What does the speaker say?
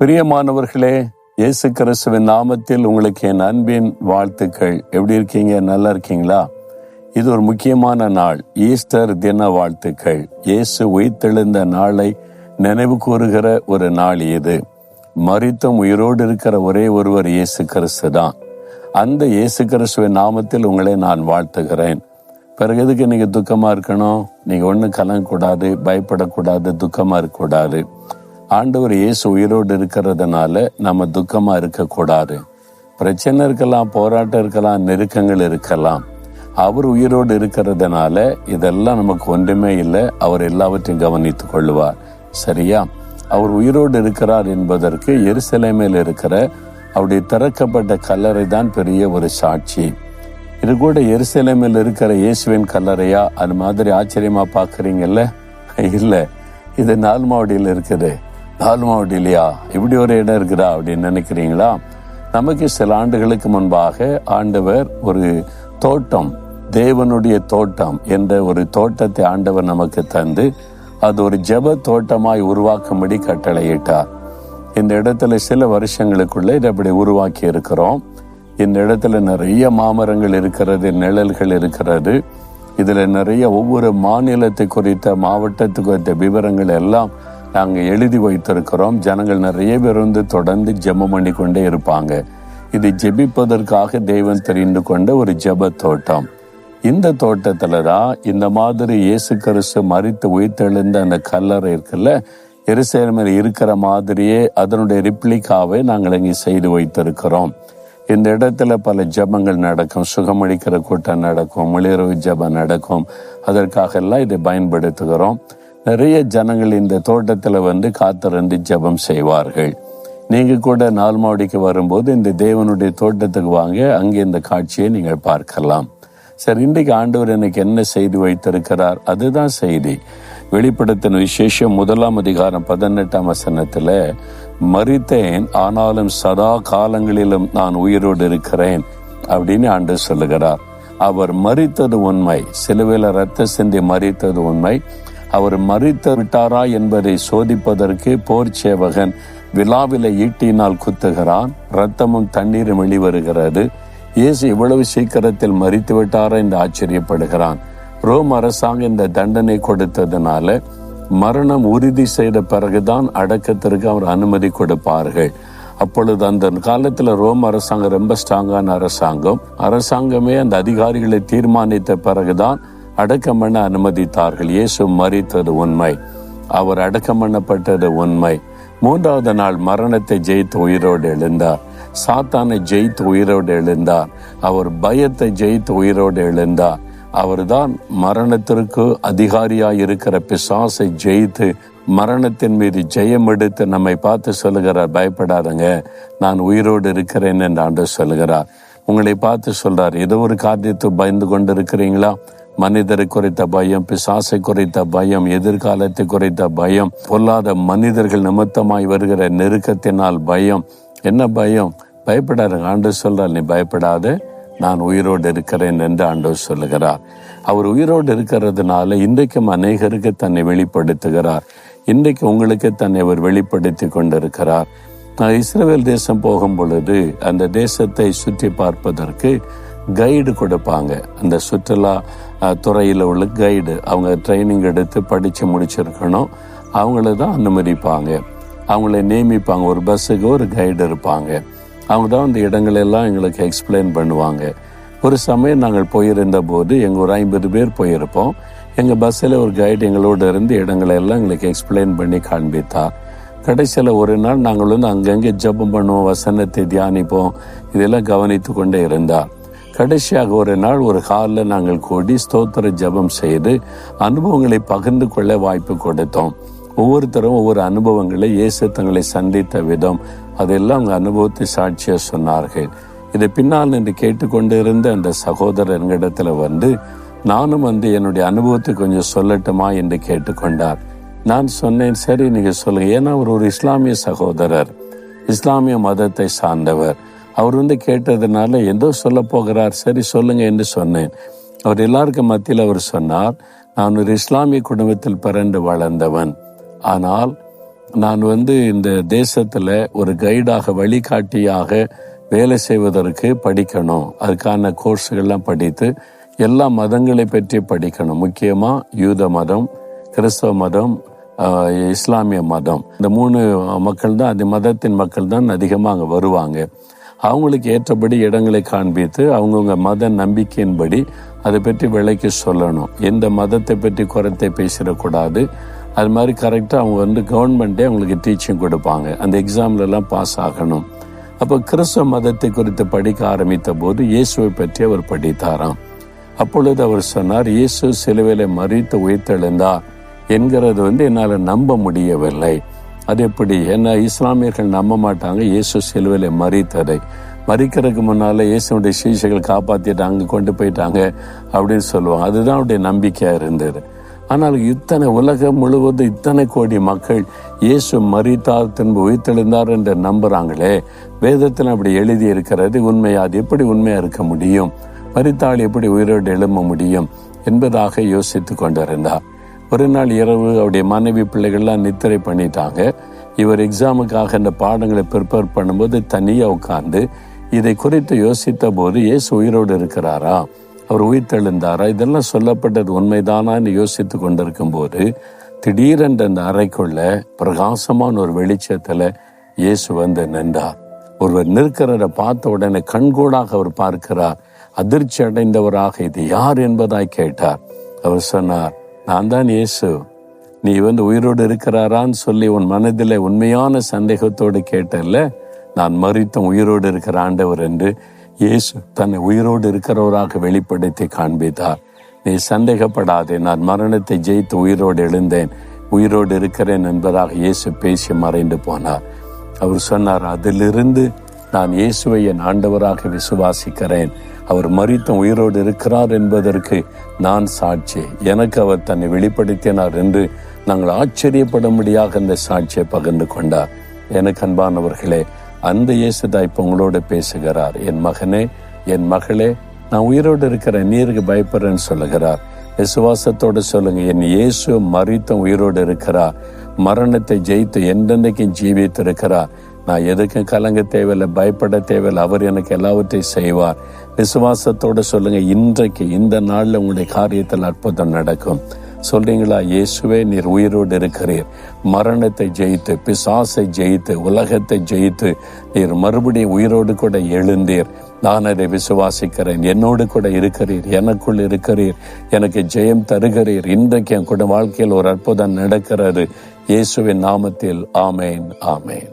பிரியமானவர்களே, இயேசு கிறிஸ்துவின் நாமத்தில் உங்களுக்கு என் அன்பின் வாழ்த்துக்கள். எப்படி இருக்கீங்க? நல்லா இருக்கீங்களா? இது ஒரு முக்கியமான நாள், ஈஸ்டர் தின வாழ்த்துக்கள். இயேசு உயிர்த்தெழுந்த நாளை நினைவு கூறுகிற ஒரு நாள் இது. மரித்தும் உயிரோடு இருக்கிற ஒரே ஒருவர் இயேசு கிறிஸ்து தான். அந்த இயேசு கிறிஸ்துவின் நாமத்தில் உங்களை நான் வாழ்த்துகிறேன். பிறகு எதுக்கு நீங்க துக்கமா இருக்கணும்? நீங்க ஒன்றும் கலங்கக்கூடாது, பயப்படக்கூடாது, துக்கமா இருக்கக்கூடாது. ஆண்டவர் இயேசு உயிரோடு இருக்கிறதுனால நம்ம துக்கமா இருக்கக்கூடாது. பிரச்சனை இருக்கலாம், போராட்டம் இருக்கலாம், நெருக்கங்கள் இருக்கலாம். அவர் உயிரோடு இருக்கிறதுனால இதெல்லாம் நமக்கு ஒன்றுமே இல்லை. அவர் எல்லாவற்றையும் கவனித்துக் கொள்ளுவார். சரியா? அவர் உயிரோடு இருக்கிறார் என்பதற்கு எருசலேமில் இருக்கிற அவருடைய திறக்கப்பட்ட கல்லறை தான் பெரிய ஒரு சாட்சி. இது கூட எருசலேமில் இருக்கிற இயேசுவின் கல்லறையா? அது மாதிரி ஆச்சரியமா பாக்குறீங்கல்ல? இல்லை, இது நால்மாவடியில் இருக்குது. நால்மாவடியிலையா இப்படி ஒரு இடம் இருக்குதா அப்படின்னு நினைக்கிறீங்களா? நமக்கு சில ஆண்டுகளுக்கு முன்பாக ஆண்டவர் ஒரு தோட்டம், தேவனுடைய தோட்டம் என்ற ஒரு தோட்டத்தை ஆண்டவர் நமக்கு தந்து அது ஒரு ஜெப தோட்டமாய் உருவாக்கும்படி கட்டளையிட்டார். இந்த இடத்துல சில வருஷங்களுக்குள்ள இதை அப்படி உருவாக்கி இருக்கிறோம். இந்த இடத்துல நிறைய மாமரங்கள் இருக்கிறது, நிழல்கள் இருக்கிறது. இதுல நிறைய ஒவ்வொரு மாநிலத்தை குறித்த, மாவட்டத்தை குறித்த விவரங்கள் எல்லாம் நாங்கள் எழுதி வைத்திருக்கிறோம். ஜனங்கள் நிறைய பேர் வந்து தொடர்ந்து ஜெபம் பண்ணி கொண்டே இருப்பாங்க. இது ஜெபிப்பதற்காக தேவன் தெரிந்து கொண்ட ஒரு ஜெப தோட்டம். இந்த தோட்டத்துல தான் இந்த மாதிரி இயேசு கிறிஸ்து மரித்து உயிர்த்தெழுந்த அந்த கல்லறை இருக்குல்ல, எருசலேமில் இருக்கிற மாதிரியே அதனுடைய ரிப்ளிகாவை நாங்கள் இங்கே செய்து வைத்திருக்கிறோம். இந்த இடத்துல பல ஜெபங்கள் நடக்கும், சுகமளிக்கிற கூட்டம் நடக்கும், மொழியரவு ஜெபம் நடக்கும். அதற்காக எல்லாம் இதை பயன்படுத்துகிறோம். நிறைய ஜனங்கள் இந்த தோட்டத்துல வந்து காத்திருந்து ஜெபம் செய்வார்கள். நீங்க கூட நால்மாவடிக்கு வரும்போது இந்த தேவனுடைய தோட்டத்துக்கு வாங்க, அங்கே இந்த காட்சியை நீங்கள் பார்க்கலாம். சரி, இன்றைக்கு ஆண்டவர் எனக்கு என்ன செய்தி வைத்திருக்கிறார்? அதுதான் செய்தி. வெளிப்படுத்தின விசேஷம் 1 அதிகாரம் 18 வசனத்துல, மரித்தேன் ஆனாலும் சதா காலங்களிலும் நான் உயிரோடு இருக்கிறேன் அப்படின்னு ஆண்டவர் சொல்லுகிறார். அவர் மரித்தது உண்மை, சிலுவையில ரத்த சிந்தி மரித்தது உண்மை. அவர் மரித்து விட்டாரா என்பதை சோதிப்பதற்கு போர் சேவகன் விழாவில ஈட்டினால் குத்துகிறான். ரத்தமும் தண்ணீரும் வெளிவருகிறது. இயேசு இவ்வளவு சீக்கிரத்தில் மரித்து விட்டாரா என்று ஆச்சரியப்படுகிறான். ரோம் அரசாங்கம் இந்த தண்டனை கொடுத்ததுனால மரணம் உறுதி செய்த பிறகுதான் அடக்கத்திற்கு அவர் அனுமதி கொடுப்பார்கள். அப்பொழுது அந்த காலத்துல ரோம் அரசாங்கம் ரொம்ப ஸ்ட்ராங்கான அரசாங்கமே அந்த அதிகாரிகளை தீர்மானித்த பிறகுதான் அடக்கம் பண்ண அனுமதித்தார்கள். இயேசு மரித்தது உண்மை, அவர் அடக்கம் பண்ணப்பட்டது உண்மை. 3வது நாள் மரணத்தை ஜெயித்து உயிரோடு எழுந்தார். சாத்தானை ஜெயித்து உயிரோடு எழுந்தார். அவர் பயத்தை ஜெயித்து உயிரோடு எழுந்தார். அவர்தான் மரணத்திற்கு அதிகாரியாய் இருக்கிற பிசாசை ஜெயித்து மரணத்தின் மீது ஜெயம் எடுத்து நம்மை பார்த்து சொல்லுகிறார், பயப்படாதங்க, நான் உயிரோடு இருக்கிறேன் என்று ஆண்டவர் சொல்லுகிறார். உங்களை பார்த்து சொல்றார், ஏதோ ஒரு காரியத்தை பயந்து கொண்டு இருக்கிறீங்களா? மனிதரை குறித்த பயம், பிசாசை குறித்த பயம், எதிர்காலத்தை குறித்த பயம், பொல்லாத மனிதர்கள் நிமித்தமாய் வருகிற நெருக்கத்தினால் பயம். என்ன பயம்? பயப்படாத. ஆண்டவர் சொல்றார், நீ பயப்படாத, நான் உயிரோடு இருக்கிறேன் என்று ஆண்டவர் சொல்லுகிறார். அவர் உயிரோடு இருக்கிறதுனால இன்றைக்கும் அநேகருக்கு தன்னை வெளிப்படுத்துகிறார். இன்றைக்கு உங்களுக்கு தன்னை அவர் வெளிப்படுத்தி கொண்டிருக்கிறார். நான் இஸ்ரவேல் தேசம் போகும் பொழுது அந்த தேசத்தை சுற்றி பார்ப்பதற்கு கைடு கொடுப்பாங்க. அந்த சுற்றுலா துறையில் உள்ள கைடு, அவங்க ட்ரைனிங் எடுத்து படித்து முடிச்சிருக்கணும். அவங்கள தான் அனுமதிப்பாங்க, அவங்கள நியமிப்பாங்க. ஒரு பஸ்ஸுக்கு ஒரு கைடு இருப்பாங்க. அவங்க தான் அந்த இடங்களெல்லாம் எங்களுக்கு எக்ஸ்பிளைன் பண்ணுவாங்க. ஒரு சமயம் நாங்கள் போயிருந்த போது எங்கள் ஒரு 50 பேர் போயிருப்போம். எங்கள் பஸ்ஸில் ஒரு கைடு எங்களோடு இருந்து இடங்களெல்லாம் எங்களுக்கு எக்ஸ்பிளைன் பண்ணி காண்பித்தார். கடைசியில் ஒரு நாள் நாங்கள் வந்து அங்கங்கே ஜெபம் பண்ணுவோம், வசனத்தை தியானிப்போம், இதெல்லாம் கவனித்து கொண்டே இருந்தார். கடைசியாக ஒரு நாள் ஒரு ஹாலில் நாங்கள் கூடி ஸ்தோத்திர ஜெபம் செய்து அனுபவங்களை பகிர்ந்து கொள்ள வாய்ப்பு கொடுத்தோம். ஒவ்வொருத்தரும் ஒவ்வொரு அனுபவங்களை, இயேசு தங்களை சந்தித்த விதம், அதெல்லாம் அவங்க அனுபவத்தை சாட்சியா சொன்னார்கள். இதை பின்னால் நின்று கேட்டுக்கொண்டு இருந்த அந்த சகோதரர் எங்களிடத்துல வந்து, நானும் வந்து என்னுடைய அனுபவத்தை கொஞ்சம் சொல்லட்டுமா என்று கேட்டுக்கொண்டார். நான் சொன்னேன், சரி நீங்க சொல்லுங்க. ஏன்னா அவர் ஒரு இஸ்லாமிய சகோதரர், இஸ்லாமிய மதத்தை சார்ந்தவர். அவர் வந்து கேட்டதுனால ஏதோ சொல்ல போகிறார், சரி சொல்லுங்க என்று சொன்னேன். அவர் எல்லாருக்கும் மத்தியில் அவர் சொன்னார், நான் ஒரு இஸ்லாமிய குடும்பத்தில் பிறந்து வளர்ந்தவன். ஆனால் நான் இந்த தேசத்துல ஒரு கைடாக வழிகாட்டியாக வேலை செய்வதற்கு படிக்கணும். அதுக்கான கோர்ஸுகள்லாம் படித்து எல்லா மதங்களை பற்றி படிக்கணும். முக்கியமா யூத மதம், கிறிஸ்தவ மதம், இஸ்லாமிய மதம், இந்த 3 மக்கள் தான், அந்த மதத்தின் மக்கள் தான் அதிகமாக அங்கே வருவாங்க. அவங்களுக்கு ஏற்றபடி இடங்களை காண்பித்து அவங்கவுங்க மத நம்பிக்கையின்படி அதை பற்றி விலைக்கு சொல்லணும். எந்த மதத்தை பற்றி குறைத்தை பேசிடக்கூடாது. அது மாதிரி கரெக்டாக அவங்க கவர்மெண்ட்டே அவங்களுக்கு டீச்சிங் கொடுப்பாங்க. அந்த எக்ஸாம்லலாம் பாஸ் ஆகணும். அப்போ கிறிஸ்தவ மதத்தை குறித்து படிக்க ஆரம்பித்த போது இயேசுவை பற்றி அவர் படித்தாராம். அப்பொழுது அவர் சொன்னார், இயேசு சிலுவையிலே மரித்து உயிர்த்தெழுந்தார் என்கிறது என்னால் நம்ப முடியவில்லை. அது எப்படி? ஏன்னா இஸ்லாமியர்கள் நம்ப மாட்டாங்க இயேசு சிலுவையிலே மரித்ததை. மரிக்கிறதுக்கு முன்னால இயேசுடைய சீஷைகள் காப்பாற்றிட்டு அங்கே கொண்டு போயிட்டாங்க அப்படின்னு சொல்லுவாங்க. அதுதான் அவருடைய நம்பிக்கையா இருந்தது. ஆனால் இத்தனை உலகம் முழுவதும் இத்தனை கோடி மக்கள் இயேசு மரித்தார் திரும்ப உயிர்த்தெழுந்தார் என்று நம்புறாங்களே, வேதத்தில் அப்படி எழுதி இருக்கிறது உண்மையா? அது எப்படி உண்மையா இருக்க முடியும்? மரித்தாள் எப்படி உயிரோடு எழும்ப முடியும் என்பதாக யோசித்து கொண்டிருந்தார். ஒரு நாள் இரவு அவருடைய மனைவி பிள்ளைகள்லாம் நித்திரை பண்ணிட்டாங்க. இவர் எக்ஸாமுக்காக இந்த பாடங்களை ப்ரிப்பேர் பண்ணும்போது தனியாக உட்கார்ந்து இதை குறித்து யோசித்த போது, இயேசு உயிரோடு இருக்கிறாரா, அவர் உயிர்த்தெழுந்தாரா, இதெல்லாம் சொல்லப்பட்டது உண்மைதானான்னு யோசித்து கொண்டிருக்கும் போது திடீரென்று அந்த அறைக்குள்ள பிரகாசமான ஒரு வெளிச்சத்துல இயேசு நின்றார். ஒருவர் நிற்கிறத பார்த்த உடனே கண்கூடாக அவர் பார்க்கிறார். அதிர்ச்சி அடைந்தவராக இது யார் என்பதாய் கேட்டார். அவர் சொன்னார், நான் தான் இயேசு. நீ உயிரோடு இருக்கிறாரான்னு சொல்லி உன் மனதில் உண்மையான சந்தேகத்தோடு கேட்டல்ல, நான் மரித்தும் உயிரோடு இருக்கிற ஆண்டவர் என்று இயேசு தன்னை உயிரோடு இருக்கிறவராக வெளிப்படுத்தி காண்பித்தார். நீ சந்தேகப்படாதே, நான் மரணத்தை ஜெயித்து உயிரோடு எழுந்தேன், உயிரோடு இருக்கிறேன் என்பதாக இயேசு பேசி மறைந்து போனார். அவர் சொன்னார், அதிலிருந்து நான் இயேசுவை என் ஆண்டவராக விசுவாசிக்கிறேன். அவர் மரித்தும் உயிரோடு இருக்கிறார் என்பதற்கு நான் சாட்சி. எனக்கு அவர் தன்னை வெளிப்படுத்தினார் என்று நாங்கள் ஆச்சரியப்படும்படியாக அந்த சாட்சியை பகிர்ந்து கொண்டார். எனக்கு அன்பானவர்களே, அந்த இயேசுதான் இப்ப உங்களோட பேசுகிறார். என் மகனே, என் மகளே, நான் உயிரோடு இருக்கிறேன், நீருக்கு பயப்படுறேன்னு சொல்லுகிறார். விசுவாசத்தோடு சொல்லுங்க, என் இயேசு மரித்தும் உயிரோடு இருக்கிறார், மரணத்தை ஜெயித்து என்றென்றைக்கும் ஜீவித்து இருக்கிறார். நான் எதுக்கும் கலங்க தேவையில்லை, பயப்பட தேவையில்லை, அவர் எனக்கு எல்லாவற்றையும் செய்வார். விசுவாசத்தோடு சொல்லுங்க, இன்றைக்கு இந்த நாள்ல உங்களுடைய காரியத்தில் அற்புதம் நடக்கும். சொல்றீங்களா? இயேசுவே, நீர் உயிரோடு இருக்கிறீர், மரணத்தை ஜெயித்து, பிசாசை ஜெயித்து, உலகத்தை ஜெயித்து நீர் மறுபடியும் உயிரோடு கூட எழுந்தீர். நான் அதை விசுவாசிக்கிறேன். என்னோடு கூட இருக்கிறீர், எனக்குள் இருக்கிறீர், எனக்கு ஜெயம் தருகிறீர். இன்றைக்கு என் கூட வாழ்க்கையில் ஒரு அற்புதம் நடக்கிறது. இயேசுவின் நாமத்தில் ஆமேன், ஆமேன்.